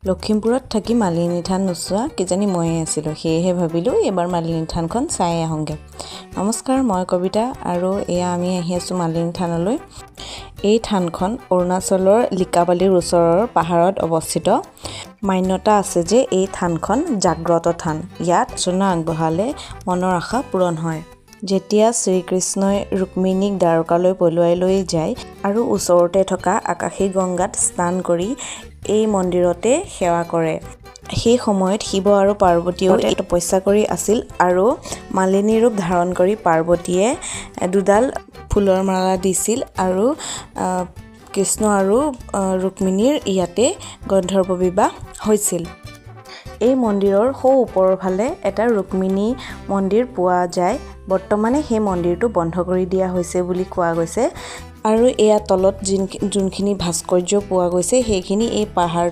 লখিমপুৰত থাকি মালিনী থান নোচোৱা কিজানি ময়ে আছিলোঁ, সেয়েহে ভাবিলোঁ এবাৰ মালিনী থানখন চাই আহোঁগৈ। নমস্কাৰ, মই কবিতা আৰু এয়া আমি আহি আছোঁ মালিনী থানলৈ। এই থানখন অৰুণাচলৰ লিকাবালিৰ ওচৰৰ পাহাৰত অৱস্থিত। মান্যতা আছে যে এই থানখন জাগ্ৰত থান। ইয়াত অৰ্চনা আগবঢ়ালে মনৰ আশা পূৰণ হয়। যেতিয়া শ্ৰীকৃষ্ণই ৰুক্মিণীক দ্বাৰকালৈ পলুৱাই লৈ যায় আৰু ওচৰতে থকা আকাশী গংগাত স্নান কৰি এই মন্দিৰতে সেৱা কৰে, সেই সময়ত শিৱ আৰু পাৰ্বতীয়েও এই তপস্যা কৰি আছিল আৰু মালিনী ৰূপ ধাৰণ কৰি পাৰ্বতীয়ে দুডাল ফুলৰ মালা দিছিল আৰু কৃষ্ণ আৰু ৰুক্মিণীৰ ইয়াতে গন্ধৰ্ব বিবাহ হৈছিল। এই মন্দিৰৰ সৌ ওপৰৰ ফালে এটা ৰুক্মিণী মন্দিৰ পোৱা যায়। বৰ্তমানে সেই মন্দিৰটো বন্ধ কৰি দিয়া হৈছে বুলি কোৱা গৈছে আৰু এয়া তলত যোনখিনি ভাস্কৰ্য পোৱা গৈছে সেইখিনি এই পাহাৰটোৰ